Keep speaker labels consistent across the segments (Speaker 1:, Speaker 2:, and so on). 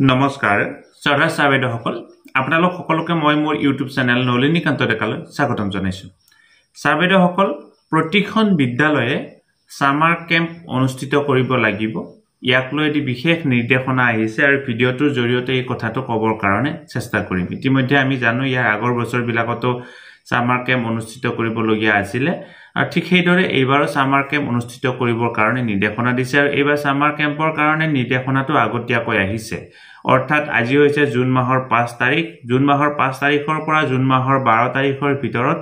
Speaker 1: নমস্কাৰ শ্ৰদ্ধা ছাৰবেদসকল আপোনালোক সকলোকে মই মোৰ ইউটিউব চেনেল নলিনীকান্ত ডেকালৈ স্বাগতম জনাইছো ছাৰবেদসকল প্ৰতিখন বিদ্যালয়ে সামাৰ কেম্প অনুষ্ঠিত কৰিব লাগিব ইয়াক লৈ এটি বিশেষ নিৰ্দেশনা আহিছে আৰু ভিডিওটোৰ জৰিয়তে এই কথাটো ক'বৰ কাৰণে চেষ্টা কৰিম ইতিমধ্যে আমি জানো ইয়াৰ আগৰ বছৰ বিলাকতো সামাৰ কেম্প অনুষ্ঠিত কৰিবলগীয়া আছিল আৰু ঠিক সেইদৰে এইবাৰো সামাৰ কেম্প অনুষ্ঠিত কৰিবৰ কাৰণে নিৰ্দেশনা দিছে আৰু এইবাৰ সামাৰ কেম্পৰ কাৰণে নিৰ্দেশনাটো আগতীয়াকৈ আহিছে অৰ্থাৎ আজি হৈছে জুন মাহৰ 5 তাৰিখ জুন মাহৰ 5 তাৰিখৰ পৰা জুন মাহৰ 12 তাৰিখৰ ভিতৰত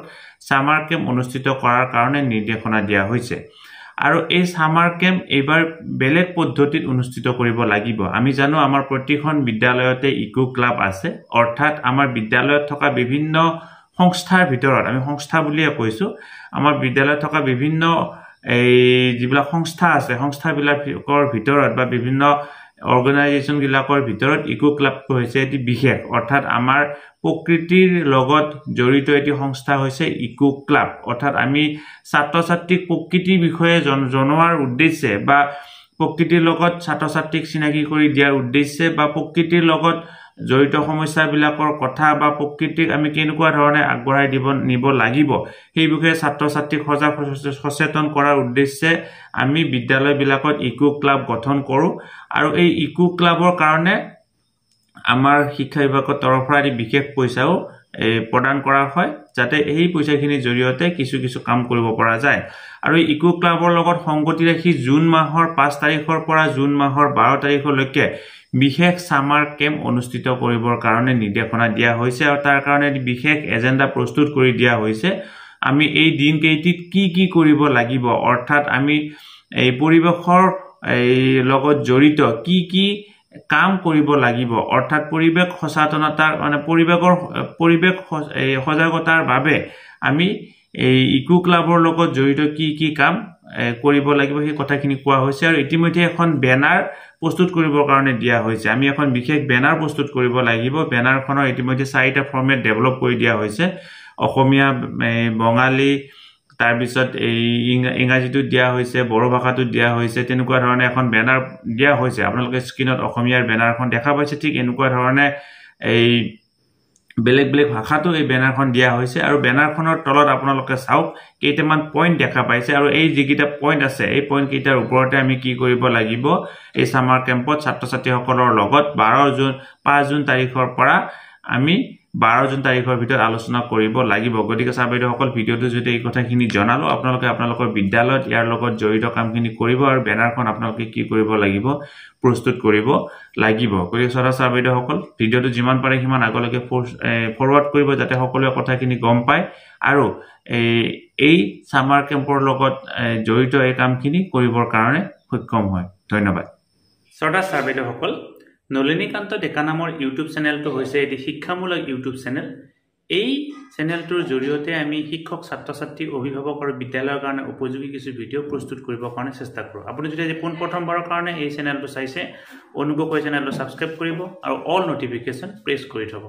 Speaker 1: সামাৰ কেম্প অনুষ্ঠিত কৰাৰ কাৰণে নিৰ্দেশনা দিয়া হৈছে আৰু এই সামাৰ কেম্প এইবাৰ বেলেগ পদ্ধতিত অনুষ্ঠিত কৰিব লাগিব আমি জানো আমাৰ প্ৰতিখন বিদ্যালয়তে ইকো ক্লাব আছে অৰ্থাৎ আমাৰ বিদ্যালয়ত থকা বিভিন্ন সংস্থাৰ ভিতৰত আমি সংস্থা বুলিয়ে কৈছো আমাৰ বিদ্যালয়ত থকা বিভিন্ন এই যিবিলাক সংস্থা আছে সংস্থাবিলাকৰ ভিতৰত বা বিভিন্ন অৰ্গানাইজেচন বিলাকৰ ভিতৰত ইকো ক্লাব হৈছে এটি বিশেষ অৰ্থাৎ আমাৰ প্ৰকৃতিৰ লগত জড়িত এটি সংস্থা হৈছে ইকো ক্লাব অৰ্থাৎ আমি ছাত্ৰ-ছাত্ৰীক প্ৰকৃতিৰ বিষয়ে জনোৱাৰ উদ্দেশ্যে বা প্ৰকৃতিৰ লগত ছাত্ৰ-ছাত্ৰীক চিনাকি কৰি দিয়াৰ উদ্দেশ্যে বা প্ৰকৃতিৰ লগত জড়িত সমস্যাবিলাকৰ কথা বা প্ৰকৃতিক আমি কেনেকুৱা ধৰণে আগবঢ়াই নিব লাগিব সেই বিষয়ে ছাত্ৰ-ছাত্ৰীক সচেতন কৰাৰ উদ্দেশ্যে আমি বিদ্যালয়বিলাকত ইকো ক্লাব গঠন কৰো আৰু এই ইকো ক্লাবৰ কাৰণে আমাৰ শিক্ষা বিভাগৰ তৰফৰ পৰা বিশেষ পইচাও প্ৰদান কৰা হয় যাতে এই পইচাখিনিৰ জৰিয়তে কিছু কাম কৰিব পৰা যায় আৰু ইকো ক্লাবৰ লগত সংগতি ৰাখি জুন মাহৰ 5 তাৰিখৰ পৰা জুন মাহৰ 12 তাৰিখলৈকে বিশেষ সামাৰ কেম্প অনুষ্ঠিত কৰিবৰ কাৰণে নিৰ্দেশনা দিয়া হৈছে আৰু তাৰ কাৰণে বিশেষ এজেন্ডা প্ৰস্তুত কৰি দিয়া হৈছে আমি এই দিন কেইটিত কি কৰিব লাগিব অৰ্থাৎ আমি এই পৰিবেশৰ এই লগত জড়িত কি কাম কৰিব লাগিব অৰ্থাৎ পৰিবেশ সচেতনতাৰ মানে পৰিবেশ সজাগতাৰ বাবে আমি এই ইকো ক্লাবৰ লগত জড়িত কি কাম কৰিব লাগিব সেই কথাখিনি কোৱা হৈছে আৰু ইতিমধ্যে এখন বেনাৰ প্ৰস্তুত কৰিবৰ কাৰণে দিয়া হৈছে আমি এখন বিশেষ বেনাৰ প্ৰস্তুত কৰিব লাগিব বেনাৰখনৰ ইতিমধ্যে 4টা ফৰমেট ডেভেলপ কৰি দিয়া হৈছে অসমীয়া বঙালী তাৰ পিছত এই ইংৰাজীটো দিয়া হৈছে বড়ো ভাষাটো দিয়া হৈছে তেনেকুৱা ধৰণে এখন বেনাৰ দিয়া হৈছে আপোনালোকে স্ক্ৰিনত অসমীয়াৰ বেনাৰখন দেখা পাইছে ঠিক এনেকুৱা ধৰণে এই বেলেগ ভাষাটো এই বেনাৰখন দিয়া হৈছে আৰু বেনাৰখনৰ তলত আপোনালোকে চাওক কেইটামান পইণ্ট দেখা পাইছে আৰু এই যিকিটা পইণ্ট আছে এই পইণ্ট কেইটাৰ ওপৰতে আমি কি কৰিব লাগিব এই সামাৰ কেম্পত ছাত্ৰ-ছাত্ৰীসকলৰ লগত 5 জুন তাৰিখৰ পৰা আমি 12 জুন তাৰিখৰ ভিতৰত আলোচনা কৰিব লাগিব গতিকে ছাৰবেদসকল ভিডিওটো যদি এই কথাখিনি জনালো আপোনালোকৰ বিদ্যালয়ত ইয়াৰ লগত জড়িত কামখিনি কৰিব আৰু বেনাৰখন আপোনালোকে কি কৰিব লাগিব প্ৰস্তুত কৰিব লাগিব গতিকে ছাৰবেদসকল ভিডিওটো যিমান পাৰে সিমান আগলৈকে ফৰৱাৰ্ড কৰিব যাতে সকলোৱে কথাখিনি গম পায় আৰু এই সামাৰ কেম্পৰ লগত জড়িত এই কামখিনি কৰিবৰ কাৰণে সক্ষম হয় ধন্যবাদ ছাৰবেদসকল নলিনীকান্ত ডেকা নামৰ ইউটিউব চেনেলটো হৈছে এটি শিক্ষামূলক ইউটিউব চেনেল এই চেনেলটোৰ জৰিয়তে আমি শিক্ষক ছাত্ৰ-ছাত্ৰী অভিভাৱক আৰু বিদ্যালয়ৰ কাৰণে উপযোগী কিছু ভিডিঅ' প্ৰস্তুত কৰিবৰ কাৰণে চেষ্টা কৰোঁ আপুনি যদি প্ৰথমবাৰৰ কাৰণে এই চেনেলটো চাইছে অনুগ্ৰহ কৰি চেনেলটো ছাবস্ক্ৰাইব কৰিব আৰু অল নটিফিকেশ্যন প্ৰেছ কৰি থব